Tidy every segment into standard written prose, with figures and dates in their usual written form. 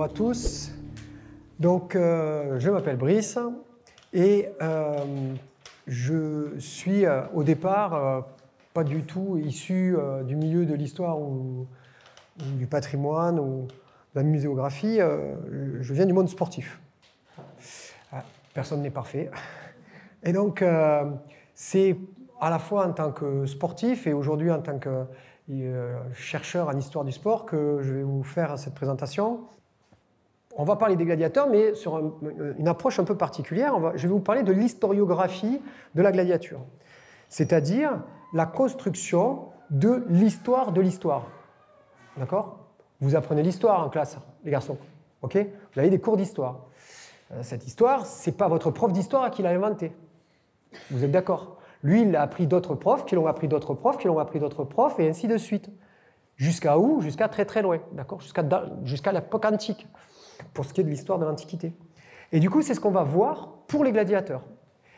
Bonjour à tous. Donc, je m'appelle Brice et je suis au départ pas du tout issu du milieu de l'histoire ou du patrimoine ou de la muséographie. Je viens du monde sportif. Personne n'est parfait. Et donc, c'est à la fois en tant que sportif et aujourd'hui en tant que chercheur en histoire du sport que je vais vous faire cette présentation. On va parler des gladiateurs, mais sur une approche un peu particulière. Je vais vous parler de l'historiographie de la gladiature, c'est-à-dire la construction de l'histoire de l'histoire. D'accord ? Vous apprenez l'histoire en classe, les garçons. Ok ? Vous avez des cours d'histoire. Cette histoire, ce n'est pas votre prof d'histoire qui l'a inventée. Vous êtes d'accord ? Lui, il a appris d'autres profs, qui l'ont appris d'autres profs, qui l'ont appris d'autres profs, et ainsi de suite. Jusqu'à où ? Jusqu'à très très loin, d'accord ? Jusqu'à l'époque antique, pour ce qui est de l'histoire de l'Antiquité. Et du coup, c'est ce qu'on va voir pour les gladiateurs.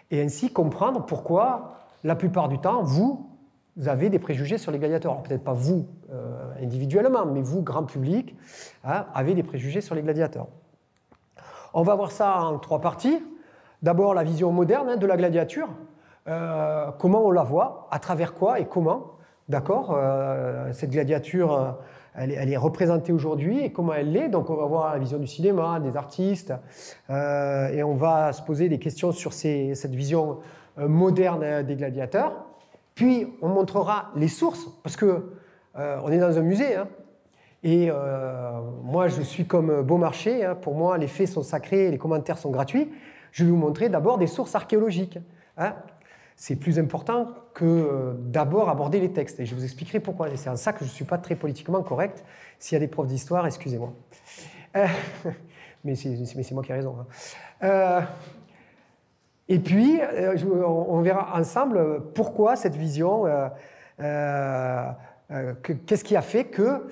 Et ainsi comprendre pourquoi, la plupart du temps, vous avez des préjugés sur les gladiateurs. Alors, peut-être pas vous individuellement, mais vous, grand public, avez des préjugés sur les gladiateurs. On va voir ça en 3 parties. D'abord, la vision moderne de la gladiature. Comment on la voit, à travers quoi et comment, d'accord, cette gladiature, elle est représentée aujourd'hui et comment elle l'est. Donc on va voir la vision du cinéma, des artistes, et on va se poser des questions sur cette vision moderne des gladiateurs. Puis on montrera les sources, parce que on est dans un musée, hein, et moi je suis comme Beaumarchais, hein, pour moi les faits sont sacrés et les commentaires sont gratuits. Je vais vous montrer d'abord des sources archéologiques. Hein. C'est plus important que d'abord aborder les textes. Et je vous expliquerai pourquoi. Et c'est en ça que je ne suis pas très politiquement correct. S'il y a des profs d'histoire, excusez-moi. Mais c'est moi qui ai raison. Hein. Et puis, on verra ensemble pourquoi cette vision, qu'est-ce qui a fait que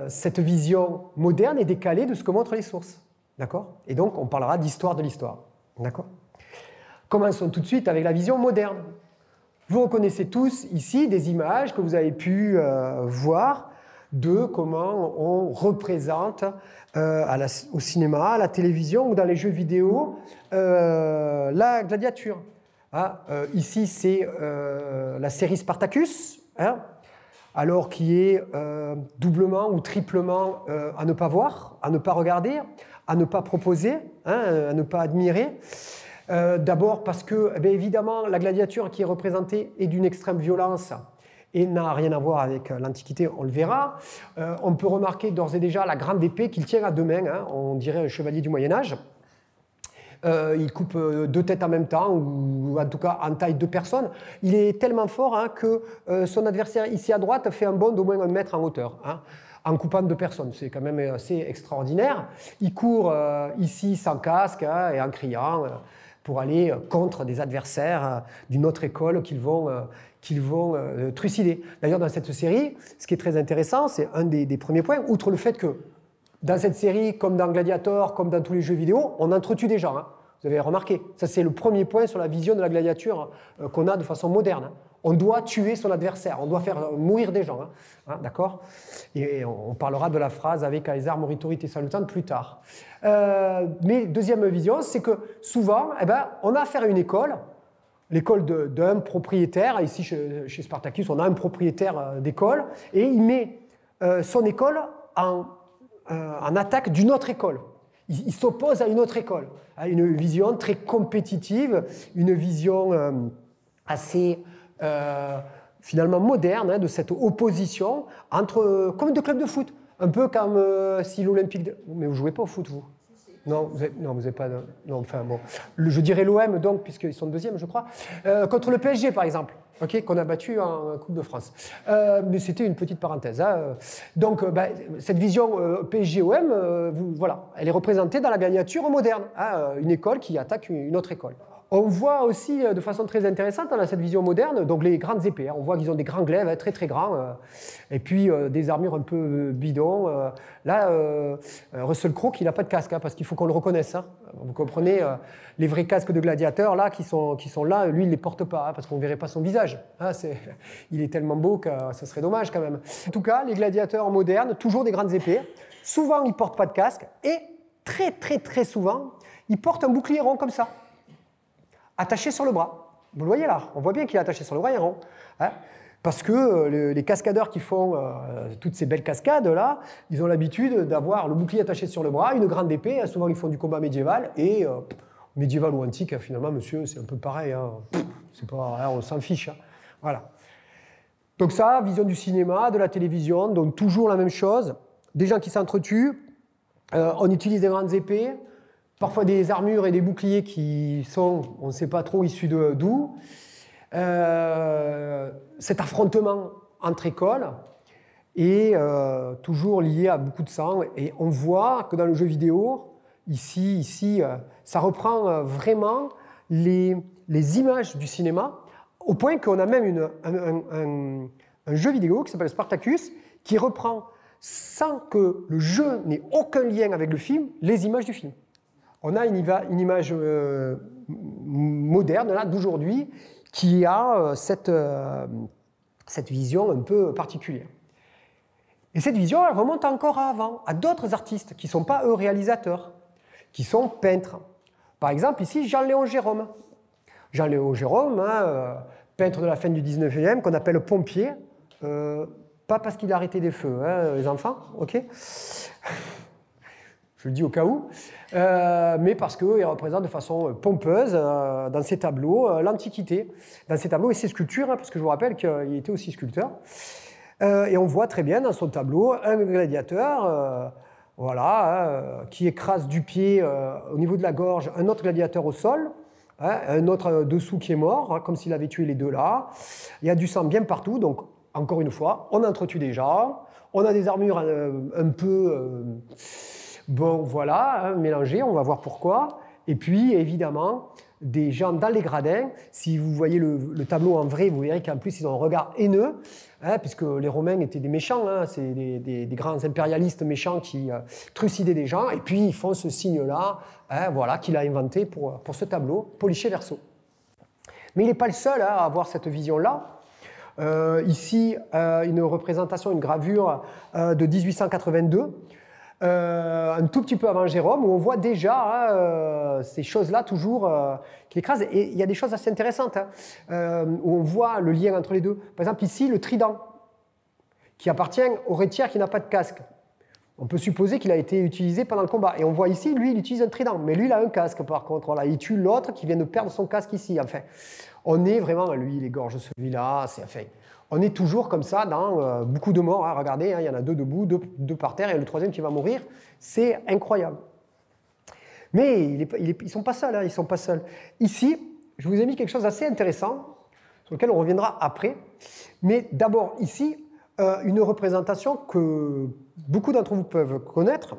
cette vision moderne est décalée de ce que montrent les sources. D'accord ? Et donc, on parlera d'histoire de l'histoire. D'accord ? Commençons tout de suite avec la vision moderne. Vous reconnaissez tous ici des images que vous avez pu voir de comment on représente au cinéma, à la télévision ou dans les jeux vidéo la gladiature. Hein, ici, c'est la série Spartacus, hein, alors qui est doublement ou triplement à ne pas voir, à ne pas regarder, à ne pas proposer, hein, à ne pas admirer. D'abord parce que, eh bien, évidemment, la gladiature qui est représentée est d'une extrême violence et n'a rien à voir avec l'Antiquité, on le verra. On peut remarquer d'ores et déjà la grande épée qu'il tient à 2 mains, hein, on dirait un chevalier du Moyen-Âge. Il coupe 2 têtes en même temps, ou en tout cas en taille 2 personnes. Il est tellement fort, hein, que son adversaire ici à droite fait un bond d'au moins 1 mètre en hauteur. Hein, en coupant 2 personnes. C'est quand même assez extraordinaire. Il court ici sans casque, hein, et en criant pour aller contre des adversaires d'une autre école qu'ils vont trucider. D'ailleurs, dans cette série, ce qui est très intéressant, c'est un des premiers points, outre le fait que dans cette série, comme dans Gladiator, comme dans tous les jeux vidéo, on entretue des gens. Hein. Vous avez remarqué. Ça, c'est le premier point sur la vision de la gladiature qu'on a de façon moderne. Hein. On doit tuer son adversaire, on doit faire mourir des gens, hein, d'accord ? Et on parlera de la phrase avec Caesar moritur te salutant plus tard. Mais deuxième vision, c'est que souvent, eh ben, on a affaire à une école, l'école d'un propriétaire. Ici, chez Spartacus, on a un propriétaire d'école, et il met son école en attaque d'une autre école. Il s'oppose à une autre école, à une vision très compétitive, une vision assez... finalement moderne, hein, de cette opposition entre, comme 2 clubs de foot, un peu comme si l'Olympique... Mais vous ne jouez pas au foot, vous ? Non, vous n'avez pas... Non, enfin bon. Je dirais l'OM, donc, puisqu'ils sont 2e, je crois. Contre le PSG, par exemple, okay, qu'on a battu en Coupe de France. Mais c'était une petite parenthèse. Hein. Donc, cette vision PSG-OM, voilà, elle est représentée dans la gladiature moderne. Hein, une école qui attaque une autre école. On voit aussi de façon très intéressante dans cette vision moderne, donc les grandes épées. On voit qu'ils ont des grands glaives, très très grands, et puis des armures un peu bidons. Là, Russell Crowe, il n'a pas de casque, parce qu'il faut qu'on le reconnaisse. Vous comprenez, les vrais casques de gladiateurs là, qui sont là, lui, il ne les porte pas, parce qu'on ne verrait pas son visage. Il est tellement beau que ça serait dommage quand même. En tout cas, les gladiateurs modernes, toujours des grandes épées. Souvent, ils ne portent pas de casque, et très très très souvent, ils portent un bouclier rond comme ça, attaché sur le bras. Vous le voyez là, on voit bien qu'il est attaché sur le bras et rond. Parce que les cascadeurs qui font toutes ces belles cascades là, ils ont l'habitude d'avoir le bouclier attaché sur le bras, une grande épée, souvent ils font du combat médiéval, et médiéval ou antique, finalement, monsieur, c'est un peu pareil, c'est pas, on s'en fiche. Voilà. Donc ça, vision du cinéma, de la télévision, donc toujours la même chose, des gens qui s'entretuent, on utilise des grandes épées, parfois des armures et des boucliers qui sont, on ne sait pas trop, issus d'où. Cet affrontement entre écoles est toujours lié à beaucoup de sang. Et on voit que dans le jeu vidéo, ici ça reprend vraiment les images du cinéma, au point qu'on a même un jeu vidéo qui s'appelle Spartacus, qui reprend, sans que le jeu n'ait aucun lien avec le film, les images du film. On a une image moderne, là, d'aujourd'hui, qui a cette vision un peu particulière. Et cette vision, elle remonte encore avant, à d'autres artistes qui ne sont pas eux réalisateurs, qui sont peintres. Par exemple, ici, Jean-Léon Gérôme. Jean-Léon Gérôme, peintre de la fin du 19e, qu'on appelle pompier, pas parce qu'il a arrêté des feux, les enfants, ok? Je le dis au cas où, mais parce qu'il représente de façon pompeuse dans ses tableaux l'Antiquité, dans ses tableaux et ses sculptures, parce que je vous rappelle qu'il était aussi sculpteur. Et on voit très bien dans son tableau un gladiateur qui écrase du pied au niveau de la gorge un autre gladiateur au sol, un autre dessous qui est mort, comme s'il avait tué les deux là. Il y a du sang bien partout, donc encore une fois, on entretue des gens, on a des armures un peu... bon, voilà, mélangées, on va voir pourquoi. Et puis, évidemment, des gens dans les gradins. Si vous voyez le tableau en vrai, vous verrez qu'en plus, ils ont un regard haineux, puisque les Romains étaient des méchants, c'est des grands impérialistes méchants qui trucidaient des gens. Et puis, ils font ce signe-là, voilà, qu'il a inventé pour ce tableau, Polichet Verso. Mais il n'est pas le seul à avoir cette vision-là. Ici, une représentation, une gravure de 1882, un tout petit peu avant Jérôme, où on voit déjà ces choses-là toujours qui écrasent. Et il y a des choses assez intéressantes, où on voit le lien entre les deux. Par exemple, ici, le trident, qui appartient au rhétière qui n'a pas de casque. On peut supposer qu'il a été utilisé pendant le combat. Et on voit ici, lui, il utilise un trident. Mais lui, il a un casque, par contre. Voilà, il tue l'autre qui vient de perdre son casque ici. Enfin, on est vraiment... Lui, il égorge celui-là. On est toujours comme ça dans beaucoup de morts. Regardez, il y en a deux debout, deux par terre, et le troisième qui va mourir. C'est incroyable. Mais ils ne sont pas seuls. Ils sont pas seuls. Ici, je vous ai mis quelque chose d'assez intéressant, sur lequel on reviendra après. Mais d'abord, ici, une représentation que beaucoup d'entre vous peuvent connaître,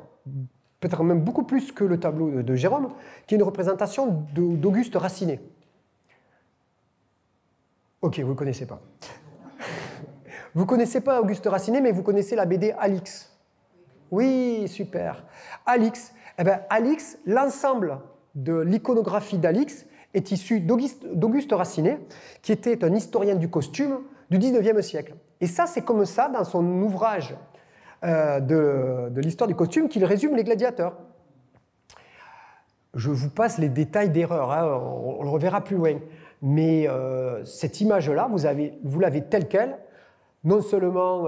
peut-être même beaucoup plus que le tableau de Jérôme, qui est une représentation d'Auguste Racinet. Ok, vous ne le connaissez pas. Vous ne connaissez pas Auguste Racinet, mais vous connaissez la BD Alix. Oui, super. Alix, Alix, l'ensemble de l'iconographie d'Alix est issu d'Auguste Racinet, qui était un historien du costume du 19e siècle. Et ça, c'est comme ça, dans son ouvrage de l'histoire du costume, qu'il résume les gladiateurs. Je vous passe les détails d'erreur, on le reverra plus loin. Mais cette image-là, vous l'avez telle qu'elle, non seulement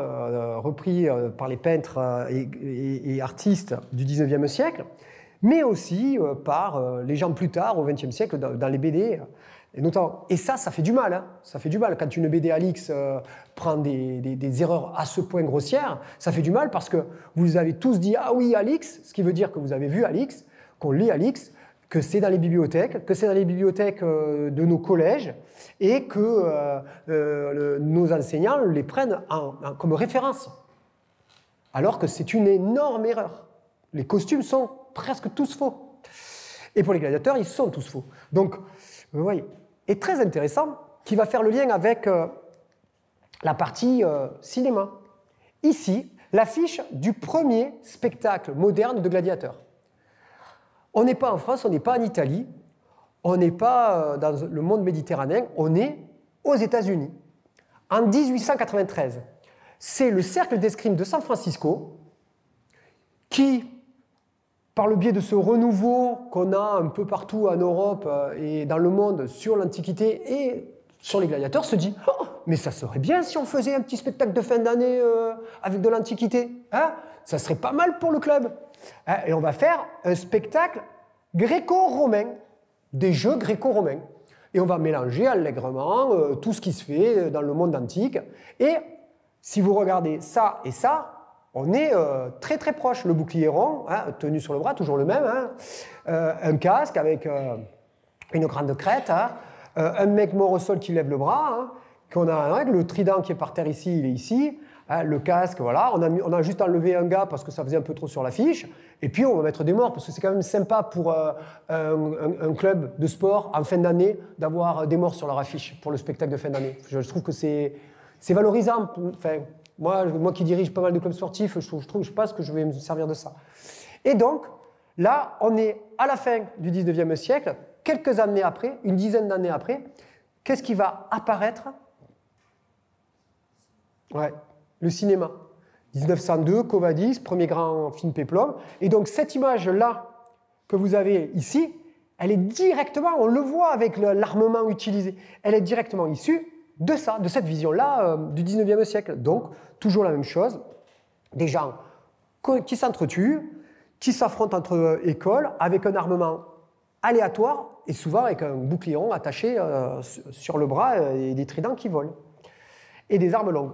repris par les peintres et artistes du 19e siècle, mais aussi par les gens plus tard, au 20e siècle, dans les BD. Et ça fait du mal. Ça fait du mal. Quand une BD Alix prend des erreurs à ce point grossières, ça fait du mal parce que vous avez tous dit « Ah oui, Alix », ce qui veut dire que vous avez vu Alix, qu'on lit Alix, que c'est dans les bibliothèques, de nos collèges, et que nos enseignants les prennent comme référence. Alors que c'est une énorme erreur. Les costumes sont presque tous faux. Et pour les gladiateurs, ils sont tous faux. Donc, vous voyez. Et très intéressant, qui va faire le lien avec la partie cinéma. Ici, l'affiche du premier spectacle moderne de gladiateurs. On n'est pas en France, on n'est pas en Italie, on n'est pas dans le monde méditerranéen, on est aux États-Unis. En 1893, c'est le Cercle d'escrime de San Francisco qui, par le biais de ce renouveau qu'on a un peu partout en Europe et dans le monde sur l'Antiquité et sur les gladiateurs, se dit oh, mais ça serait bien si on faisait un petit spectacle de fin d'année avec de l'Antiquité. Hein, ça serait pas mal pour le club. Hein, et on va faire un spectacle gréco-romain, des jeux gréco-romains. Et on va mélanger allègrement tout ce qui se fait dans le monde antique. Et si vous regardez ça et ça, on est très très proche. Le bouclier rond, hein, tenu sur le bras, toujours le même. Hein, un casque avec une grande crête. Hein, un mec mort au sol qui lève le bras. Hein, qu'on a hein, le trident qui est par terre ici, il est ici. Hein, le casque, voilà. On a juste enlevé un gars parce que ça faisait un peu trop sur l'affiche. Et puis on va mettre des morts parce que c'est quand même sympa pour un club de sport en fin d'année d'avoir des morts sur leur affiche pour le spectacle de fin d'année. Je trouve que c'est valorisant. Enfin, moi qui dirige pas mal de clubs sportifs, je pense que je vais me servir de ça. Et donc, là, on est à la fin du 19e siècle, quelques années après, une dizaine d'années après, qu'est-ce qui va apparaître? Ouais, le cinéma. 1902, Covadis, premier grand film péplum. Et donc, cette image-là que vous avez ici, elle est directement, on le voit avec l'armement utilisé, elle est directement issue de ça, de cette vision-là du 19e siècle. Donc, toujours la même chose, des gens qui s'entretuent, qui s'affrontent entre écoles avec un armement aléatoire et souvent avec un bouclier rond attaché sur le bras et des tridents qui volent et des armes longues.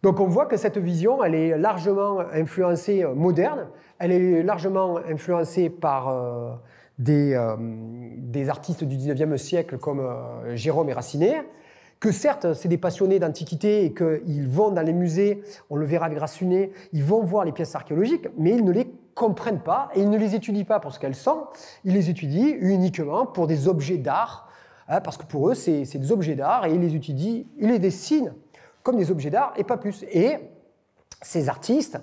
Donc on voit que cette vision, elle est largement influencée moderne, elle est largement influencée par des artistes du 19e siècle comme Gérôme et Racinet, que certes, c'est des passionnés d'antiquité et qu'ils vont dans les musées, on le verra avec Racinet, ils vont voir les pièces archéologiques, mais ils ne les comprennent pas et ils ne les étudient pas pour ce qu'elles sont, ils les étudient uniquement pour des objets d'art, hein, parce que pour eux, c'est des objets d'art et ils les étudient, ils les dessinent comme des objets d'art et pas plus. Et ces artistes,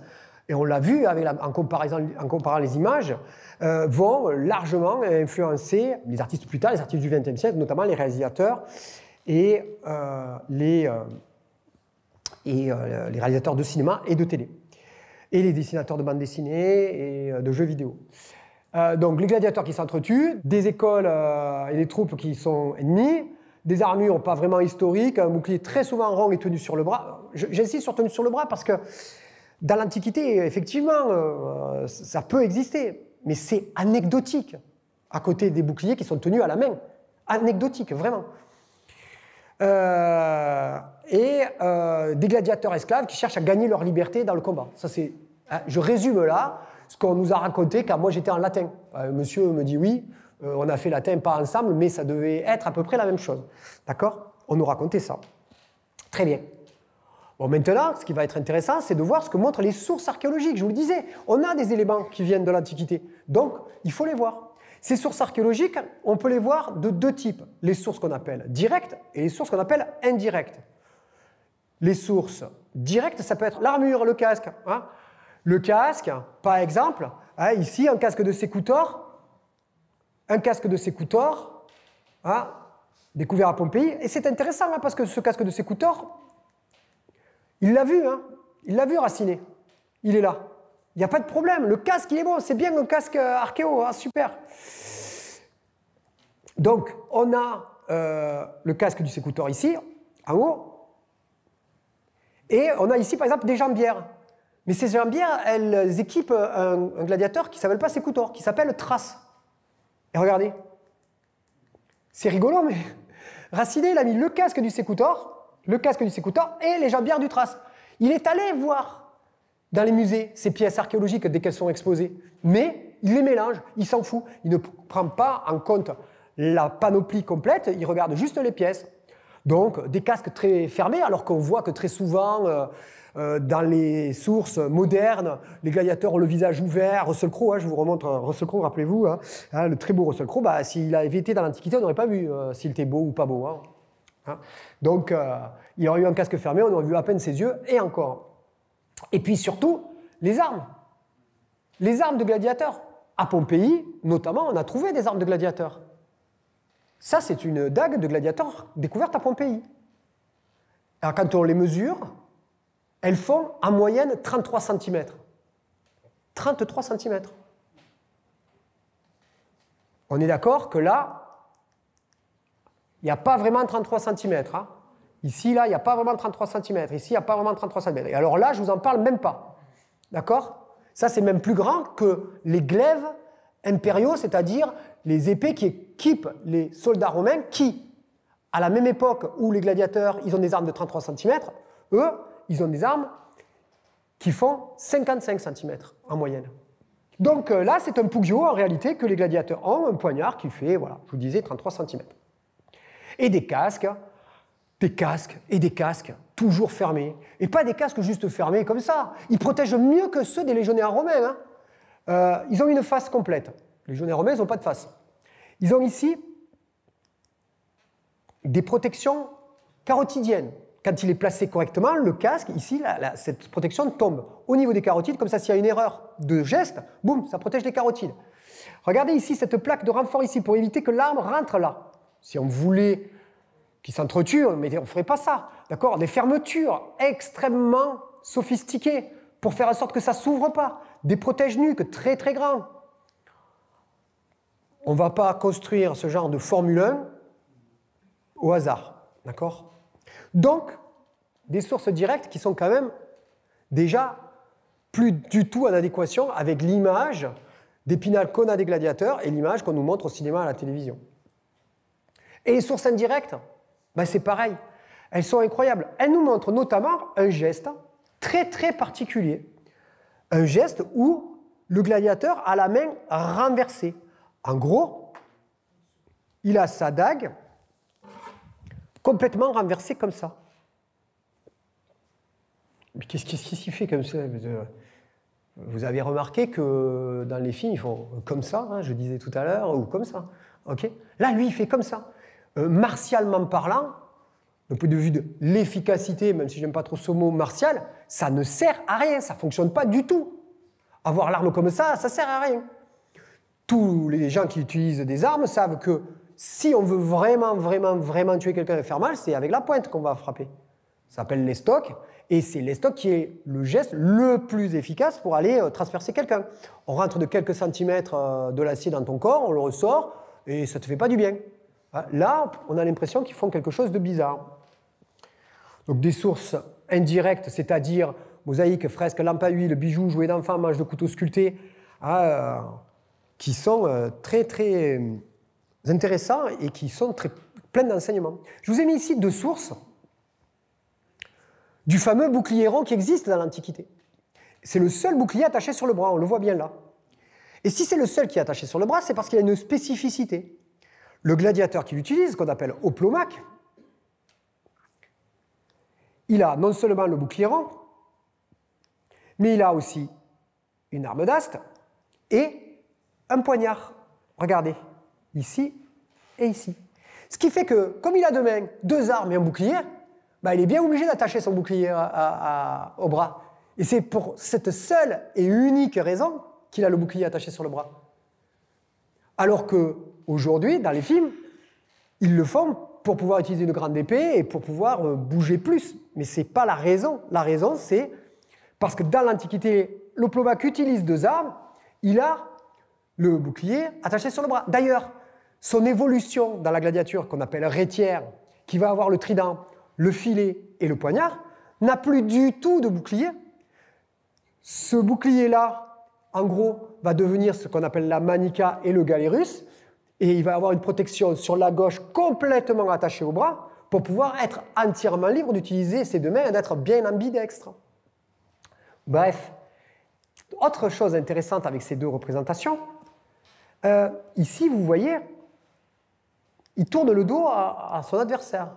et on l'a vu avec en comparant les images, vont largement influencer les artistes plus tard, les artistes du XXe siècle, notamment les réalisateurs et les réalisateurs de cinéma et de télé, et les dessinateurs de bande dessinée et de jeux vidéo. Donc les gladiateurs qui s'entretuent, des écoles et des troupes qui sont ennemies, des armures pas vraiment historiques, un bouclier très souvent rond et tenu sur le bras. J'insiste sur tenu sur le bras parce que dans l'Antiquité, effectivement, ça peut exister, mais c'est anecdotique à côté des boucliers qui sont tenus à la main. Anecdotique, vraiment. Des gladiateurs esclaves qui cherchent à gagner leur liberté dans le combat. Ça, c'est, hein, je résume là ce qu'on nous a raconté quand moi j'étais en latin. Monsieur me dit oui, on a fait latin pas ensemble, mais ça devait être à peu près la même chose. D'accord? On nous racontait ça. Très bien. Bon, maintenant, ce qui va être intéressant, c'est de voir ce que montrent les sources archéologiques. Je vous le disais, on a des éléments qui viennent de l'Antiquité, donc il faut les voir. Ces sources archéologiques, on peut les voir de deux types. Les sources qu'on appelle directes et les sources qu'on appelle indirectes. Les sources directes, ça peut être l'armure, le casque. Hein. Le casque, par exemple, hein, ici, un casque de Sécoutor, hein, découvert à Pompéi. Et c'est intéressant, hein, parce que ce casque de Sécoutor, il l'a vu, hein, il l'a vu Racinet. Il est là. Il n'y a pas de problème, le casque il est bon, c'est bien un casque archéo, hein, super. Donc on a le casque du Sécoutor ici, en haut, et on a ici par exemple des jambières. Mais ces jambières, elles équipent un gladiateur qui ne s'appelle pas Sécoutor, qui s'appelle Thrace. Et regardez, c'est rigolo, mais Racinet il a mis le casque du Sécoutor et les jambières du Thrace. Il est allé voir dans les musées, ces pièces archéologiques dès qu'elles sont exposées. Mais il les mélange, il s'en fout. Il ne prend pas en compte la panoplie complète, il regarde juste les pièces. Donc, des casques très fermés, alors qu'on voit que très souvent, Dans les sources modernes, les gladiateurs ont le visage ouvert. Russell Crowe, je vous remontre Russell Crowe, rappelez-vous, le très beau Russell Crowe, s'il avait été dans l'Antiquité, on n'aurait pas vu s'il était beau ou pas beau. Donc, il aurait eu un casque fermé, on aurait vu à peine ses yeux, et encore. Et puis surtout, les armes. Les armes de gladiateurs. À Pompéi, notamment, on a trouvé des armes de gladiateurs. Ça, c'est une dague de gladiateur découverte à Pompéi. Alors, quand on les mesure, elles font en moyenne 33 cm. 33 cm. On est d'accord que là, il n'y a pas vraiment 33 cm. Ici, là, il n'y a pas vraiment 33 cm. Ici, il n'y a pas vraiment 33 cm. Et alors là, je ne vous en parle même pas. D'accord ? Ça, c'est même plus grand que les glaives impériaux, c'est-à-dire les épées qui équipent les soldats romains qui, à la même époque où les gladiateurs, ils ont des armes de 33 cm, eux, ils ont des armes qui font 55 cm en moyenne. Donc là, c'est un Pugio, en réalité, que les gladiateurs ont, un poignard qui fait, voilà, je vous disais, 33 cm. Et des casques et des casques, toujours fermés. Et pas des casques juste fermés comme ça. Ils protègent mieux que ceux des légionnaires romains. Ils ont une face complète. Les légionnaires romains, ils n'ont pas de face. Ils ont ici des protections carotidiennes. Quand il est placé correctement, le casque, ici, cette protection tombe au niveau des carotides, comme ça, s'il y a une erreur de geste, boum, ça protège les carotides. Regardez ici cette plaque de renfort ici, pour éviter que l'arme rentre là. Si on voulait qu'il s'entretue, mais on ne ferait pas ça. D'accord ? Des fermetures extrêmement sophistiquées pour faire en sorte que ça ne s'ouvre pas. Des protège-nuques très très grands. On ne va pas construire ce genre de Formule 1 au hasard. D'accord ? Donc, des sources directes qui sont quand même déjà plus du tout en adéquation avec l'image d'Épinal qu'on a des gladiateurs et l'image qu'on nous montre au cinéma et à la télévision. Et les sources indirectes, c'est pareil. Elles sont incroyables. Elles nous montrent notamment un geste très très particulier. Un geste où le gladiateur a la main renversée. En gros, il a sa dague complètement renversée comme ça. Mais qu'est-ce qu'il fait comme ça ? Vous avez remarqué que dans les films, ils font comme ça, je disais tout à l'heure, ou comme ça. Okay ? Là, lui, il fait comme ça. Martialement parlant, du point de vue de l'efficacité, même si je n'aime pas trop ce mot martial, ça ne sert à rien, ça ne fonctionne pas du tout. Avoir l'arme comme ça ne sert à rien. Tous les gens qui utilisent des armes savent que si on veut vraiment tuer quelqu'un et faire mal, c'est avec la pointe qu'on va frapper. Ça s'appelle l'estoc, et c'est l'estoc qui est le geste le plus efficace pour aller transpercer quelqu'un. On rentre de quelques centimètres de l'acier dans ton corps, on le ressort, et ça ne te fait pas du bien. Là, on a l'impression qu'ils font quelque chose de bizarre. Donc des sources indirectes, c'est-à-dire mosaïques, fresques, lampes à huile, bijoux, jouets d'enfants, manches de couteaux sculptés, qui sont très très intéressants et qui sont pleins d'enseignements. Je vous ai mis ici deux sources du fameux bouclier rond qui existe dans l'Antiquité. C'est le seul bouclier attaché sur le bras, on le voit bien là. Et si c'est le seul qui est attaché sur le bras, c'est parce qu'il a une spécificité. Le gladiateur qui l'utilise, qu'on appelle Hoplomach, il a non seulement le bouclier rond, mais il a aussi une arme d'aste et un poignard. Regardez, ici et ici. Ce qui fait que, comme il a deux mains, deux armes et un bouclier, il est bien obligé d'attacher son bouclier au bras. Et c'est pour cette seule et unique raison qu'il a le bouclier attaché sur le bras. Alors qu'aujourd'hui, dans les films, ils le font pour pouvoir utiliser une grande épée et pour pouvoir bouger plus. Mais ce n'est pas la raison. La raison, c'est parce que dans l'Antiquité, l'Hoplomach utilise deux armes, il a le bouclier attaché sur le bras. D'ailleurs, son évolution dans la gladiature, qu'on appelle rétière, qui va avoir le trident, le filet et le poignard, n'a plus du tout de bouclier. Ce bouclier-là, en gros, va devenir ce qu'on appelle la manica et le galérus, et il va avoir une protection sur la gauche complètement attachée au bras pour pouvoir être entièrement libre d'utiliser ses deux mains et d'être bien ambidextre. Bref, autre chose intéressante avec ces deux représentations, ici, vous voyez, il tourne le dos à son adversaire.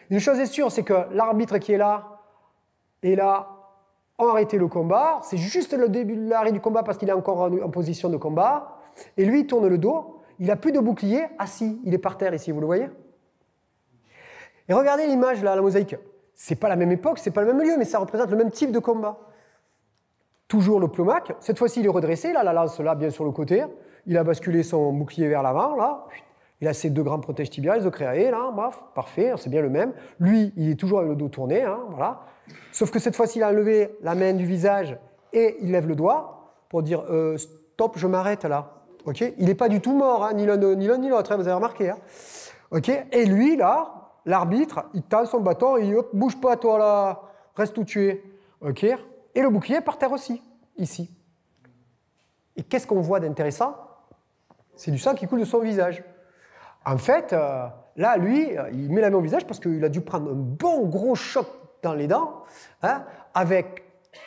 Une chose est sûre, c'est que l'arbitre qui est là ont arrêté le combat. C'est juste le début de l'arrêt du combat parce qu'il est encore en position de combat. Et lui, il tourne le dos. Il n'a plus de bouclier assis. Il est par terre ici, vous le voyez? Et regardez l'image là, la mosaïque. C'est pas la même époque, c'est pas le même lieu, mais ça représente le même type de combat. Toujours le plomac. Cette fois-ci, il est redressé. Là, la lance là, bien sur le côté. Il a basculé son bouclier vers l'avant, là. Il a ses deux grands protèges tibiales, les ocréae, là, bref, parfait, c'est bien le même. Lui, il est toujours avec le dos tourné, hein, voilà. Sauf que cette fois-ci, il a enlevé la main du visage et il lève le doigt pour dire stop, je m'arrête là. Okay, il n'est pas du tout mort, hein, ni l'un ni l'autre, hein, vous avez remarqué. Hein. Okay, et lui, là, l'arbitre, il tend son bâton et il dit hop, bouge pas, toi là, reste où tu es. Okay, et le bouclier par terre aussi, ici. Et qu'est-ce qu'on voit d'intéressant? C'est du sang qui coule de son visage. En fait, là, lui, il met la main au visage parce qu'il a dû prendre un bon gros choc dans les dents, hein, avec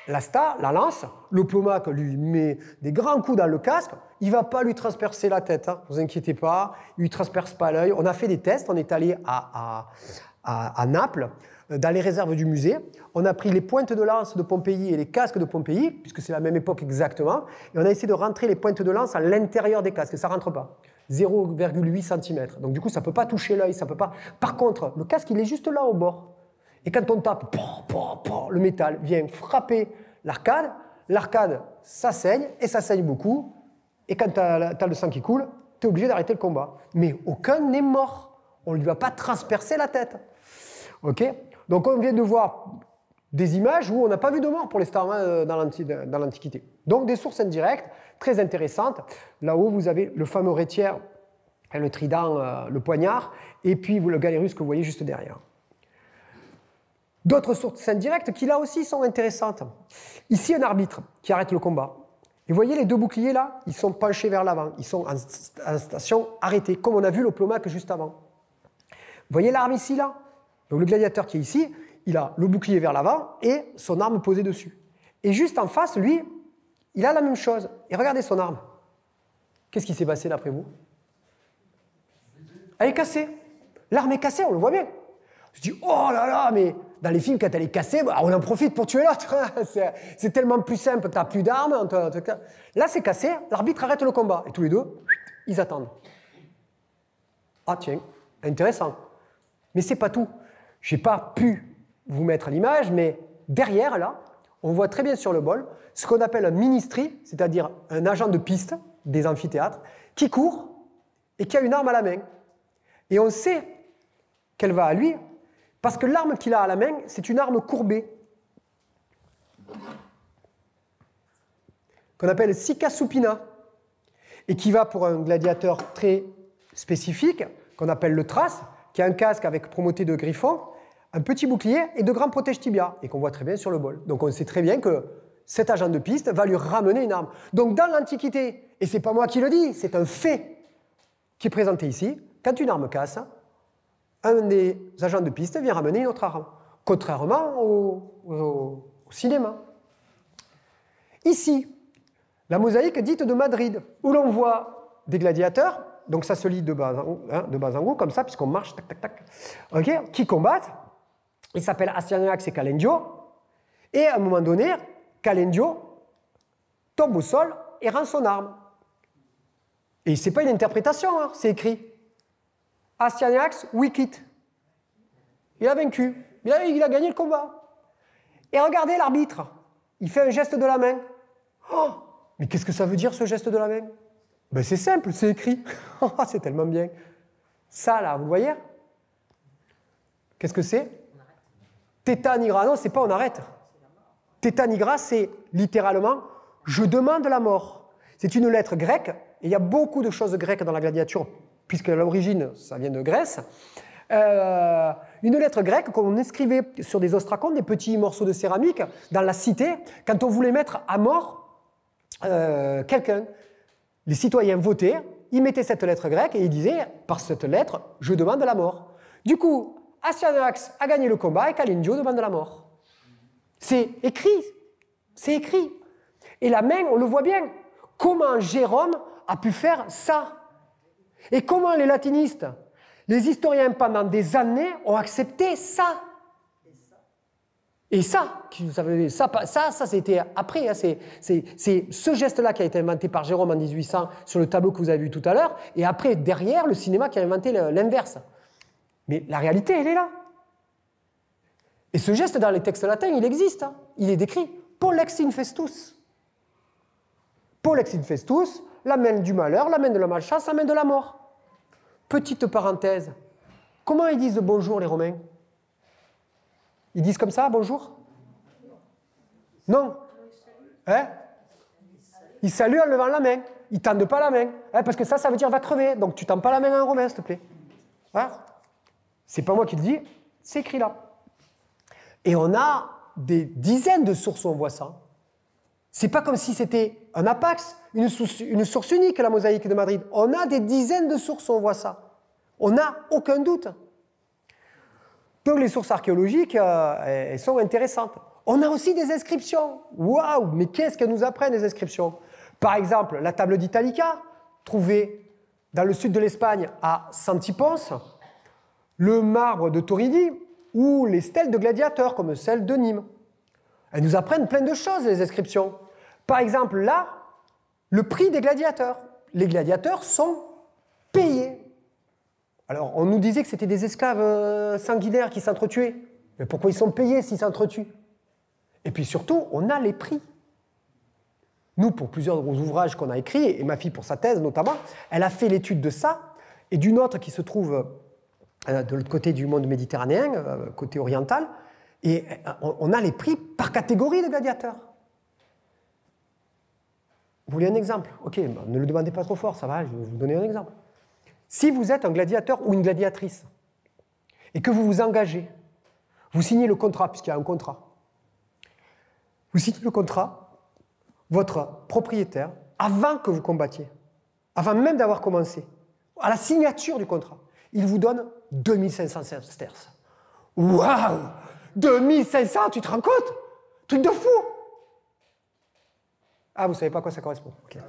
l'asta, la lance. Le plomac lui met des grands coups dans le casque. Il ne va pas lui transpercer la tête, hein, ne vous inquiétez pas. Il ne lui transperce pas l'œil. On a fait des tests, on est allé à Naples, dans les réserves du musée. On a pris les pointes de lance de Pompéi et les casques de Pompéi, puisque c'est la même époque exactement, et on a essayé de rentrer les pointes de lance à l'intérieur des casques, et ça ne rentre pas. 0,8 cm. Donc du coup, ça ne peut pas toucher l'œil, ça peut pas... Par contre, le casque, il est juste là au bord. Et quand on tape, le métal vient frapper l'arcade. L'arcade, ça saigne, et ça saigne beaucoup. Et quand tu as le sang qui coule, tu es obligé d'arrêter le combat. Mais aucun n'est mort. On ne lui a pas transpercé la tête. Ok ? Donc on vient de voir des images où on n'a pas vu de mort pour les Starman dans l'Antiquité. Donc des sources indirectes, très intéressantes. Là-haut, vous avez le fameux rétiaire, le trident, le poignard, et puis le galérus que vous voyez juste derrière. D'autres sources indirectes qui, là aussi, sont intéressantes. Ici, un arbitre qui arrête le combat. Et vous voyez les deux boucliers, là, ils sont penchés vers l'avant. Ils sont en station arrêtée, comme on a vu le plomac juste avant. Vous voyez l'arme ici, là? Donc le gladiateur qui est ici, il a le bouclier vers l'avant et son arme posée dessus. Et juste en face, lui, il a la même chose. Et regardez son arme. Qu'est-ce qui s'est passé d'après vous? Elle est cassée. L'arme est cassée, on le voit bien. Je dis, oh là là, mais dans les films, quand elle est cassée, bah, on en profite pour tuer l'autre. C'est tellement plus simple, tu n'as plus d'armes. Là, c'est cassé, l'arbitre arrête le combat. Et tous les deux, ils attendent. Ah tiens, intéressant. Mais c'est pas tout. Je n'ai pas pu vous mettre l'image, mais derrière, là, on voit très bien sur le bol ce qu'on appelle un ministry, c'est-à-dire un agent de piste des amphithéâtres, qui court et qui a une arme à la main. Et on sait qu'elle va à lui, parce que l'arme qu'il a à la main, c'est une arme courbée, qu'on appelle Sica supina, et qui va pour un gladiateur très spécifique, qu'on appelle le thrace, qui a un casque avec promoté de griffon, un petit bouclier et de grands protèges tibia, et qu'on voit très bien sur le bol. Donc on sait très bien que cet agent de piste va lui ramener une arme. Donc dans l'Antiquité, et c'est pas moi qui le dis, c'est un fait qui est présenté ici, quand une arme casse, un des agents de piste vient ramener une autre arme, contrairement au cinéma. Ici, la mosaïque dite de Madrid, où l'on voit des gladiateurs, donc ça se lit de bas en haut, comme ça, puisqu'on marche, tac, tac, tac, okay, qui combattent. Ils s'appellent Astyanax et Calendio, et à un moment donné, Calendio tombe au sol et rend son arme. Et ce n'est pas une interprétation, hein, c'est écrit. Astyanax, we quit. Il a vaincu. Il a gagné le combat. Et regardez l'arbitre. Il fait un geste de la main. Oh, mais qu'est-ce que ça veut dire, ce geste de la main? Ben, c'est simple, c'est écrit. C'est tellement bien. Ça, là, vous voyez? Qu'est-ce que c'est? Theta nigra. Non, c'est pas on arrête. Theta nigra, c'est littéralement « je demande la mort ». C'est une lettre grecque, et il y a beaucoup de choses grecques dans la gladiature, puisque à l'origine, ça vient de Grèce. Une lettre grecque qu'on inscrivait sur des ostracons, des petits morceaux de céramique, dans la cité, quand on voulait mettre à mort quelqu'un. Les citoyens votaient, ils mettaient cette lettre grecque et ils disaient, par cette lettre, je demande la mort. Du coup, Astyanax a gagné le combat et Calendio demande la mort. C'est écrit. C'est écrit. Et la main, on le voit bien. Comment Jérôme a pu faire ça? Et comment les latinistes, les historiens pendant des années ont accepté ça? Et ça, c'était après. Hein, c'est ce geste-là qui a été inventé par Jérôme en 1800 sur le tableau que vous avez vu tout à l'heure. Et après, derrière, le cinéma qui a inventé l'inverse. Mais la réalité, elle est là. Et ce geste dans les textes latins, il existe. Hein. Il est décrit. Pollex infestus. Pollex infestus, la main du malheur, la main de la malchance, la main de la mort. Petite parenthèse. Comment ils disent bonjour les Romains? Ils disent comme ça, bonjour? Non. Hein? Ils saluent en levant la main. Ils ne tendent pas la main. Hein, parce que ça veut dire va crever. Donc tu ne tends pas la main à un Romain, s'il te plaît. Hein? C'est pas moi qui le dis, c'est écrit là. Et on a des dizaines de sources où on voit ça. C'est pas comme si c'était un apax, une source unique, la mosaïque de Madrid. On a des dizaines de sources où on voit ça. On n'a aucun doute. Donc les sources archéologiques, elles sont intéressantes. On a aussi des inscriptions. Waouh, mais qu'est-ce qu'elles nous apprennent, les inscriptions? Par exemple, la table d'Italica, trouvée dans le sud de l'Espagne à Santiponce, le marbre de Toridi, ou les stèles de gladiateurs, comme celle de Nîmes. Elles nous apprennent plein de choses, les inscriptions. Par exemple, là, le prix des gladiateurs. Les gladiateurs sont payés. Alors, on nous disait que c'était des esclaves sanguinaires qui s'entretuaient. Mais pourquoi ils sont payés s'ils s'entretuent? Et puis surtout, on a les prix. Nous, pour plusieurs ouvrages qu'on a écrits, et ma fille pour sa thèse notamment, elle a fait l'étude de ça, et d'une autre qui se trouve de l'autre côté du monde méditerranéen, côté oriental, et on a les prix par catégorie de gladiateurs. Vous voulez un exemple? Ok, ne le demandez pas trop fort, ça va, je vais vous donner un exemple. Si vous êtes un gladiateur ou une gladiatrice, et que vous vous engagez, vous signez le contrat, puisqu'il y a un contrat, vous signez le contrat, votre propriétaire, avant que vous combattiez, avant même d'avoir commencé, à la signature du contrat, il vous donne 2500 sesterces. Waouh! 2500, tu te rends compte? Truc de fou! Ah, vous ne savez pas à quoi ça correspond. Okay.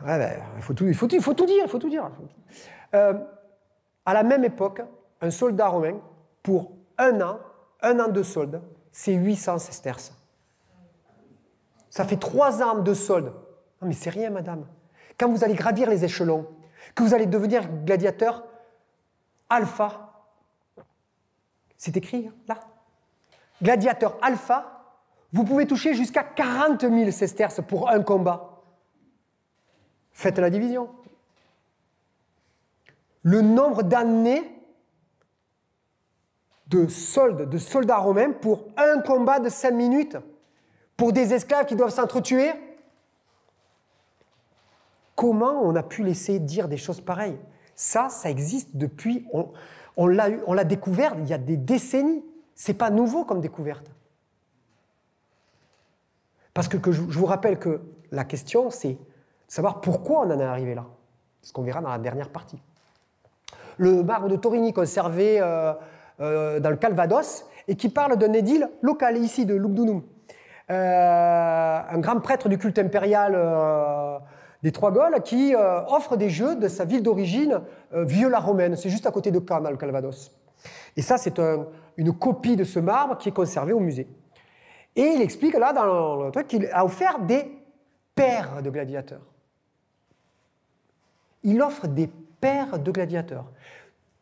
Ouais, ben, il faut tout dire. À la même époque, un soldat romain, pour un an de solde, c'est 800 sesterces. Ça fait 3 ans de solde. Non, mais c'est rien, madame. Quand vous allez gravir les échelons, que vous allez devenir gladiateur alpha, c'est écrit là. Gladiateur alpha, vous pouvez toucher jusqu'à 40 000 sesterces pour un combat. Faites la division. Le nombre d'années de soldes, de soldats romains pour un combat de 5 minutes, pour des esclaves qui doivent s'entretuer. Comment on a pu laisser dire des choses pareilles? Ça existe depuis, on l'a découvert il y a des décennies. Ce n'est pas nouveau comme découverte. Parce que je vous rappelle que la question, c'est de savoir pourquoi on en est arrivé là. Ce qu'on verra dans la dernière partie. Le marbre de Torigny conservé dans le Calvados et qui parle d'un édile local ici de Lugdunum. Un grand prêtre du culte impérial des Trois Gaules qui offre des jeux de sa ville d'origine, Vieux-la-Romaine. C'est juste à côté de Caen, dans le Calvados. Et ça, c'est une copie de ce marbre qui est conservé au musée. Et il explique là, dans le truc, qu'il a offert des paires de gladiateurs. Il offre des paires de gladiateurs.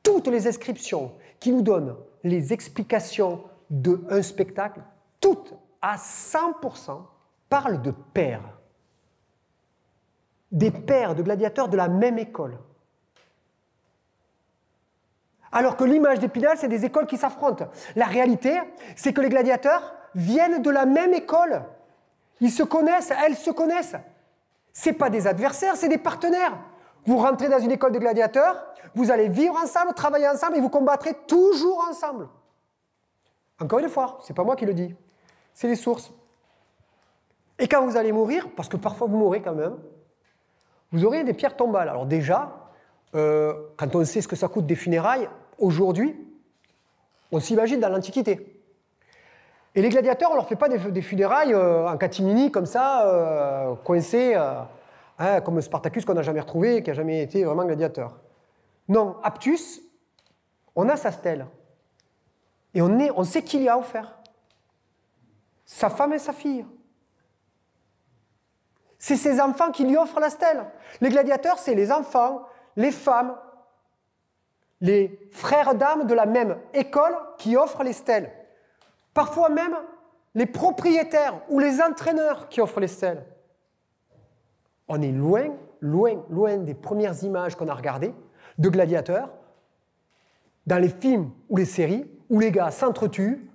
Toutes les inscriptions qui nous donnent les explications d'un spectacle, toutes, à 100%, parlent de paires. Des paires de gladiateurs de la même école. Alors que l'image d'Épinal, c'est des écoles qui s'affrontent. La réalité, c'est que les gladiateurs viennent de la même école. Ils se connaissent, elles se connaissent. Ce n'est pas des adversaires, c'est des partenaires. Vous rentrez dans une école de gladiateurs, vous allez vivre ensemble, travailler ensemble et vous combattrez toujours ensemble. Encore une fois, ce n'est pas moi qui le dis, c'est les sources. Et quand vous allez mourir, parce que parfois vous mourrez quand même, vous aurez des pierres tombales. Alors déjà, quand on sait ce que ça coûte des funérailles, aujourd'hui, on s'imagine dans l'Antiquité. Et les gladiateurs, on ne leur fait pas des funérailles en catimini, comme ça, coincés, comme Spartacus qu'on n'a jamais retrouvé, qui n'a jamais été vraiment gladiateur. Non, Aptus, on a sa stèle. Et on sait qui lui a offert. Sa femme et sa fille. C'est ses enfants qui lui offrent la stèle. Les gladiateurs, c'est les enfants, les femmes, les frères d'armes de la même école qui offrent les stèles. Parfois même les propriétaires ou les entraîneurs qui offrent les stèles. On est loin, loin, loin des premières images qu'on a regardées de gladiateurs dans les films ou les séries où les gars s'entretuent,